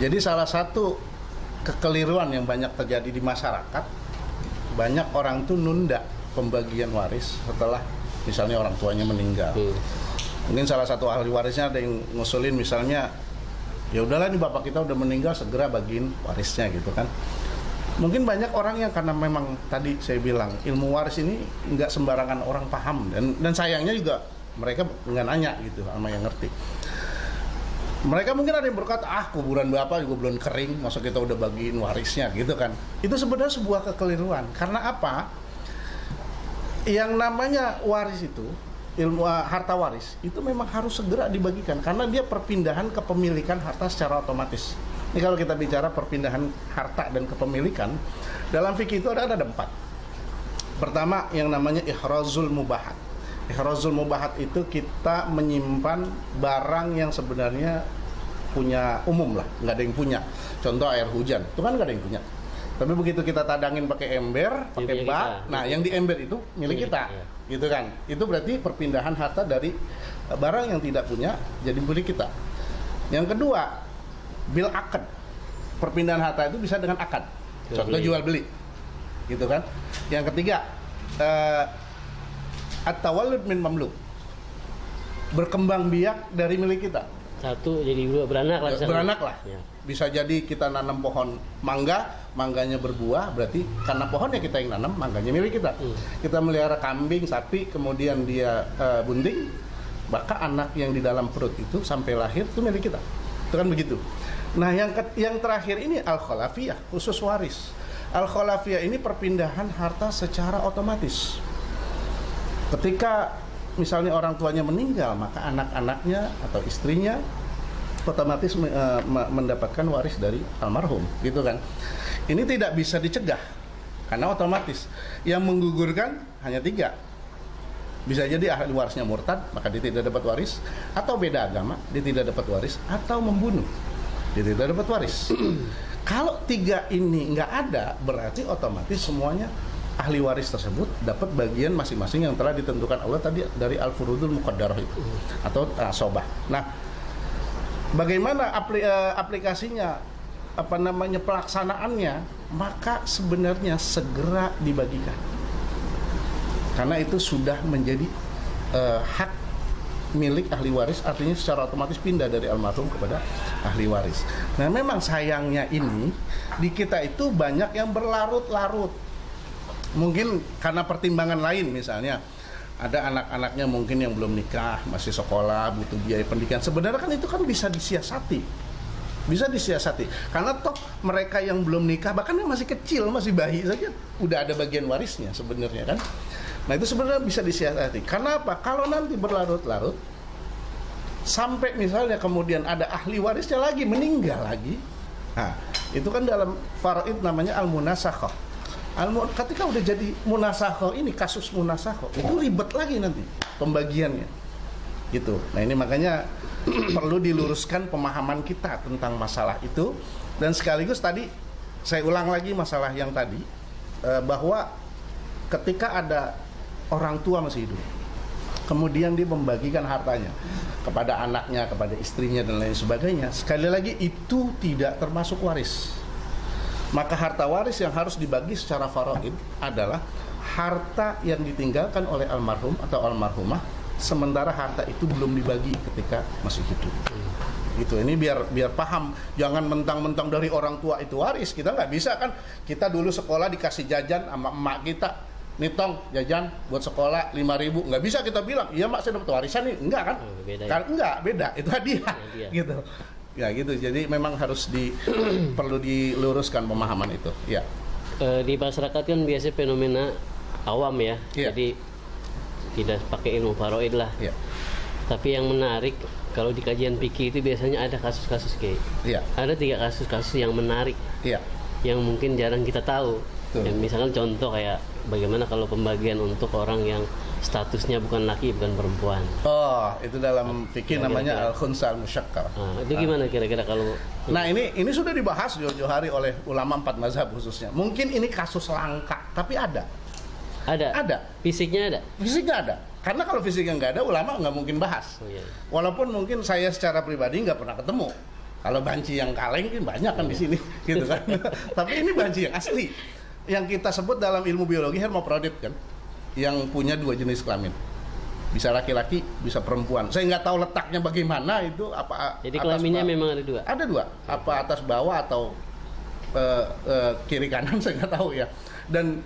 Jadi salah satu kekeliruan yang banyak terjadi di masyarakat, banyak orang tuh nunda pembagian waris setelah misalnya orang tuanya meninggal. Mungkin salah satu ahli warisnya ada yang ngusulin misalnya, ya udahlah nih bapak kita udah meninggal, segera bagiin warisnya gitu kan. Mungkin banyak orang yang karena memang tadi saya bilang ilmu waris ini nggak sembarangan orang paham, dan sayangnya juga mereka nggak nanya gitu sama yang ngerti. Mereka mungkin ada yang berkata, kuburan bapak juga belum kering, masa kita udah bagiin warisnya gitu kan. Itu sebenarnya sebuah kekeliruan. Karena apa? Yang namanya waris itu, ilmu harta waris itu memang harus segera dibagikan karena dia perpindahan kepemilikan harta secara otomatis. Ini kalau kita bicara perpindahan harta dan kepemilikan, dalam fikih itu ada 4. Pertama yang namanya ihrazul mubahat. Ihrazul mubahat itu kita menyimpan barang yang sebenarnya punya umum lah, nggak ada yang punya. Contoh air hujan, itu kan nggak ada yang punya. Tapi begitu kita tadangin pakai ember, pakai bak, nah yang di ember itu milik kita, gitu kan? Itu berarti perpindahan harta dari barang yang tidak punya jadi milik kita. Yang kedua, bil akad. Perpindahan harta itu bisa dengan akad. Contoh jual beli, gitu kan? Yang ketiga, at-tawallud min mamluk. Berkembang biak dari milik kita. Satu jadi dua, beranak lah. Beranak lah. Ya. Bisa jadi kita nanam pohon mangga, mangganya berbuah, berarti karena pohonnya kita yang nanam, mangganya milik kita. Kita melihara kambing, sapi, kemudian dia bunting, maka anak yang di dalam perut itu sampai lahir itu milik kita. Itu kan begitu. Nah, yang terakhir ini al-khalafiyah, khusus waris. Al-khalafiyah ini perpindahan harta secara otomatis. Ketika misalnya orang tuanya meninggal, maka anak-anaknya atau istrinya otomatis mendapatkan waris dari almarhum, gitu kan. Ini tidak bisa dicegah karena otomatis. Yang menggugurkan hanya 3. Bisa jadi ahli warisnya murtad, maka dia tidak dapat waris, atau beda agama, dia tidak dapat waris, atau membunuh, dia tidak dapat waris. Kalau 3 ini nggak ada, berarti otomatis semuanya ahli waris tersebut dapat bagian masing-masing yang telah ditentukan Allah tadi dari al-furudul muqaddarah itu atau sobah. Nah, bagaimana aplikasinya, pelaksanaannya, maka sebenarnya segera dibagikan karena itu sudah menjadi hak milik ahli waris, artinya secara otomatis pindah dari almarhum kepada ahli waris. Nah, memang sayangnya ini di kita itu banyak yang berlarut-larut, mungkin karena pertimbangan lain, misalnya ada anak-anaknya mungkin yang belum nikah, masih sekolah, butuh biaya pendidikan. Sebenarnya kan itu kan bisa disiasati. Karena toh mereka yang belum nikah, bahkan yang masih kecil, masih bayi saja, udah ada bagian warisnya sebenarnya kan. Nah, itu sebenarnya bisa disiasati. Karena apa? Kalau nanti berlarut-larut, sampai misalnya kemudian ada ahli warisnya lagi, meninggal lagi. Nah, itu kan dalam faraid namanya al-munasakhah. Ketika udah jadi munasakhoh ini, kasus munasakhoh itu ribet lagi nanti pembagiannya gitu. Nah, ini makanya perlu diluruskan pemahaman kita tentang masalah itu. Dan sekaligus tadi saya ulang lagi masalah yang tadi, bahwa ketika ada orang tua masih hidup, kemudian dia membagikan hartanya kepada anaknya, kepada istrinya dan lain sebagainya, sekali lagi itu tidak termasuk waris. Maka harta waris yang harus dibagi secara faraid adalah harta yang ditinggalkan oleh almarhum atau almarhumah, sementara harta itu belum dibagi ketika masih hidup. Gitu. Ini biar paham, jangan mentang-mentang dari orang tua itu waris. Kita nggak bisa kan, kita dulu sekolah dikasih jajan sama emak kita, nih tong jajan buat sekolah 5.000, nggak bisa kita bilang iya mak saya dapat warisan nih, enggak kan? Kan enggak, beda, itu hadiah. Gitu. Ya gitu, jadi memang harus perlu diluruskan pemahaman itu. Ya. Di masyarakat kan biasa fenomena awam ya, jadi tidak pakai ilmu faraid lah. Ya. Tapi yang menarik kalau di kajian fikih itu biasanya ada kasus-kasus kayak. Ya. Ada 3 kasus-kasus yang menarik. Ya. Yang mungkin jarang kita tahu. Dan misalkan contoh kayak bagaimana kalau pembagian untuk orang yang statusnya bukan laki bukan perempuan. Oh, itu dalam fikih namanya al-khunsa al-musyakkar. Itu gimana kira-kira kalau? Nah, ini sudah dibahas jauh-jauh hari oleh ulama 4 mazhab khususnya. Mungkin ini kasus langka, tapi ada. Ada. Fisiknya ada. Fisiknya ada. Karena kalau fisiknya nggak ada, ulama nggak mungkin bahas. Walaupun mungkin saya secara pribadi nggak pernah ketemu Kalau banci yang kaleng kan banyak kan di sini, gitu kan. Tapi ini banci yang asli, yang kita sebut dalam ilmu biologi hermaprodit kan, yang punya 2 jenis kelamin. Bisa laki-laki, bisa perempuan. Saya nggak tahu letaknya bagaimana itu, apa. Jadi kelaminnya memang ada 2. Ada 2, apa atas bawah atau kiri kanan, saya nggak tahu ya. Dan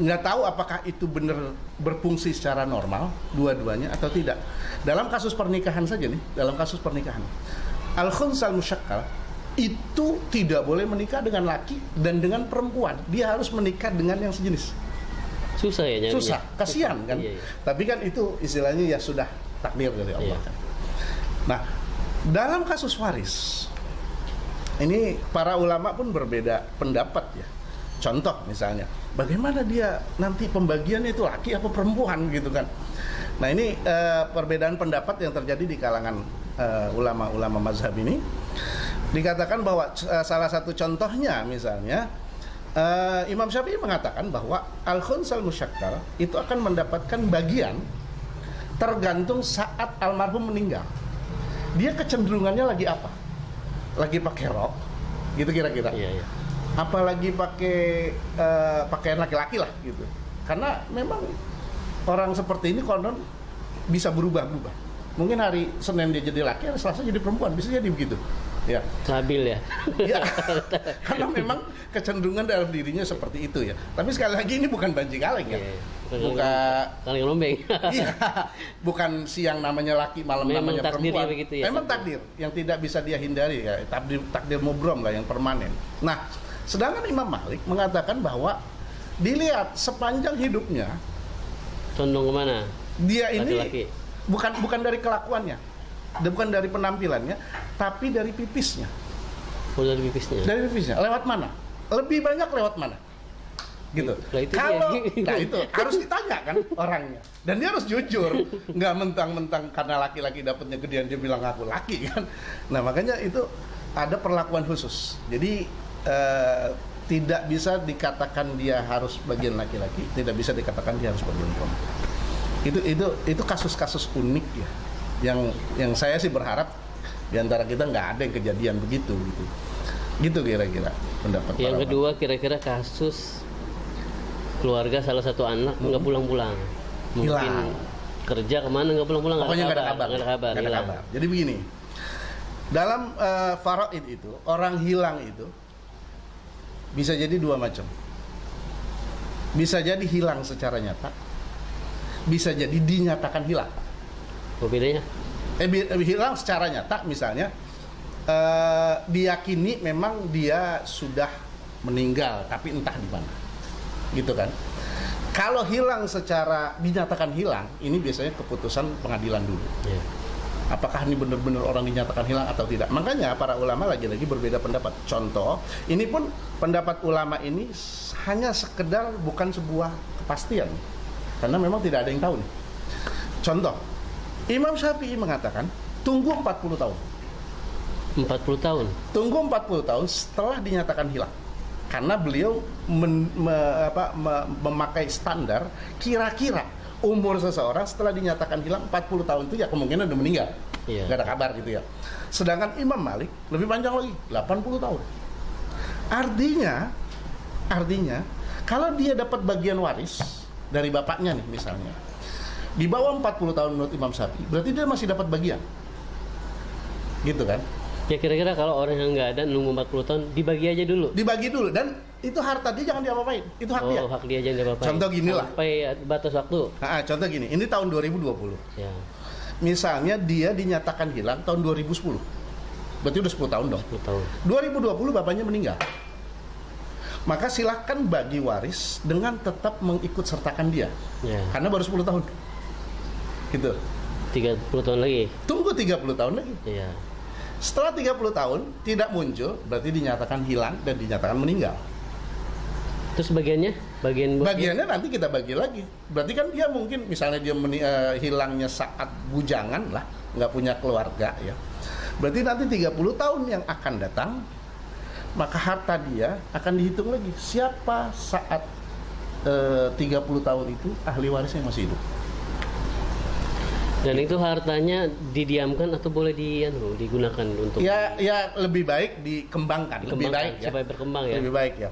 nggak tahu apakah itu benar berfungsi secara normal dua-duanya atau tidak. Dalam kasus pernikahan saja nih, dalam kasus pernikahan, al-khunsal musyakkal itu tidak boleh menikah dengan laki dan dengan perempuan. Dia harus menikah dengan yang sejenis. Susah ya nyarinya. Susah, kasihan kan. Iya. Tapi kan itu istilahnya ya sudah takdir dari Allah kan. Nah, dalam kasus waris ini para ulama pun berbeda pendapat ya. Contoh misalnya, bagaimana dia nanti pembagiannya itu laki apa perempuan gitu kan. Nah ini perbedaan pendapat yang terjadi di kalangan ulama-ulama mazhab ini. Dikatakan bahwa salah satu contohnya misalnya, Imam Syafi'i mengatakan bahwa al-khunsal musyakkal itu akan mendapatkan bagian tergantung saat almarhum meninggal. Dia kecenderungannya lagi apa? Lagi pakai rok, gitu kira-kira. Iya. Apalagi pakai pakaian laki-laki lah gitu. Karena memang orang seperti ini konon bisa berubah-ubah. Mungkin hari Senin dia jadi laki, hari Selasa jadi perempuan, bisa jadi begitu. Ya. Labil ya. Ya. Karena memang kecenderungan dalam dirinya seperti itu ya. Tapi sekali lagi ini bukan banci kaleng ya. Bukan kaleng lombeng. Iya. Bukan siang namanya laki, malam memang namanya perempuan. Begitu ya, memang takdir yang tidak bisa dia hindari ya. Takdir mubrom lah yang permanen. Nah, sedangkan Imam Malik mengatakan bahwa dilihat sepanjang hidupnya condong kemana? Dia ini laki-laki. bukan dari kelakuannya, bukan dari penampilannya, tapi dari pipisnya. Oh, dari pipisnya. Dari pipisnya. Lewat mana? Lebih banyak lewat mana? Gitu. Kalau itu harus ditanya kan orangnya. Dan dia harus jujur, nggak mentang-mentang karena laki-laki dapatnya gedean dia bilang aku laki kan. Nah, makanya itu ada perlakuan khusus. Jadi tidak bisa dikatakan dia harus bagian laki-laki, tidak bisa dikatakan dia harus bagian perempuan. Itu kasus-kasus unik ya, yang saya sih berharap di antara kita nggak ada yang kejadian begitu gitu kira-kira pendapat. Yang kedua kira-kira kasus keluarga salah satu anak nggak pulang-pulang, mungkin hilang. Kerja kemana nggak pulang-pulang, pokoknya nggak ada kabar. Jadi begini, dalam faraid itu orang hilang itu bisa jadi 2 macam. Bisa jadi hilang secara nyata, bisa jadi dinyatakan hilang. Apa bedanya? Hilang secara nyata misalnya diyakini memang dia sudah meninggal tapi entah di mana, gitu kan. Kalau hilang secara dinyatakan hilang, ini biasanya keputusan pengadilan dulu. Apakah ini benar-benar orang dinyatakan hilang atau tidak. Makanya para ulama lagi-lagi berbeda pendapat. Contoh, ini pun pendapat ulama ini hanya sekedar bukan sebuah kepastian, karena memang tidak ada yang tahu nih. Contoh, Imam Syafi'i mengatakan tunggu 40 tahun. 40 tahun? Tunggu 40 tahun setelah dinyatakan hilang. Karena beliau memakai standar kira-kira umur seseorang setelah dinyatakan hilang 40 tahun itu ya kemungkinan udah meninggal. Iya. Gak ada kabar gitu ya. Sedangkan Imam Malik lebih panjang lagi, 80 tahun. Artinya kalau dia dapat bagian waris dari bapaknya nih misalnya, di bawah 40 tahun menurut Imam Syafi'i, berarti dia masih dapat bagian. Gitu kan? Ya kira-kira kalau orang yang nggak ada nunggu 40 tahun dibagi aja dulu. Dibagi dulu, dan itu harta dia jangan diapa-apain. Itu hak dia. Oh, hak dia jangan diapa-apain. Contoh gini lah. Sampai batas waktu. Contoh gini, ini tahun 2020. Ya. Misalnya dia dinyatakan hilang tahun 2010. Berarti udah 10 tahun dong. 10 tahun. 2020 bapaknya meninggal. Maka silahkan bagi waris dengan tetap mengikut sertakan dia. Ya. Karena baru 10 tahun. Gitu. 30 tahun lagi. Tunggu 30 tahun lagi. Iya. Setelah 30 tahun tidak muncul, berarti dinyatakan hilang dan dinyatakan meninggal. Terus bagiannya? Bagiannya nanti kita bagi lagi. Berarti kan dia mungkin misalnya dia hilangnya saat bujangan lah, nggak punya keluarga ya. Berarti nanti 30 tahun yang akan datang, maka harta dia akan dihitung lagi. Siapa saat 30 tahun itu ahli warisnya masih hidup. Dan itu hartanya didiamkan atau boleh digunakan untuk? Ya lebih baik dikembangkan. Lebih baik ya. Supaya berkembang ya. Lebih baik ya.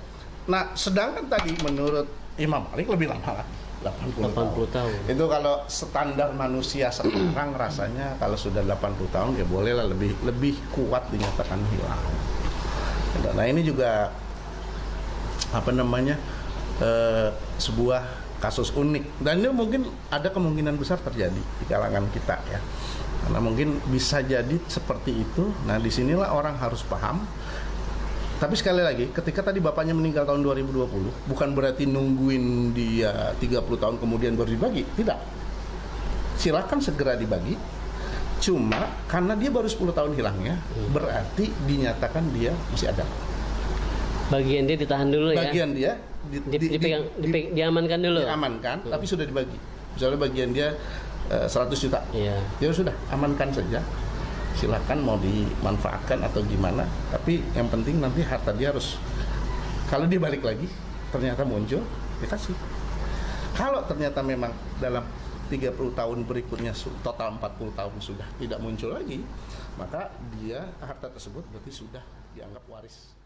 Nah, sedangkan tadi menurut Imam Malik lebih lama lagi. 80 tahun. Itu kalau standar manusia sekarang rasanya kalau sudah 80 tahun ya bolehlah lebih kuat dinyatakan hilang. Nah, ini juga sebuah kasus unik, dan ini mungkin ada kemungkinan besar terjadi di kalangan kita ya, karena mungkin bisa jadi seperti itu. Nah, disinilah orang harus paham. Tapi sekali lagi, ketika tadi bapaknya meninggal tahun 2020, bukan berarti nungguin dia 30 tahun kemudian baru dibagi, tidak. Silakan segera dibagi. Cuma karena dia baru 10 tahun hilangnya, berarti dinyatakan dia masih ada. Bagian dia ditahan dulu ya. Bagian dia diamankan dulu. Diamankan, tapi sudah dibagi. Misalnya bagian dia 100 juta. Iya. Ya sudah, amankan saja. Silakan mau dimanfaatkan atau gimana. Tapi yang penting nanti harta dia harus, kalau dia balik lagi ternyata muncul, dikasih. Kalau ternyata memang dalam 30 tahun berikutnya total 40 tahun sudah tidak muncul lagi, maka dia harta tersebut berarti sudah dianggap waris.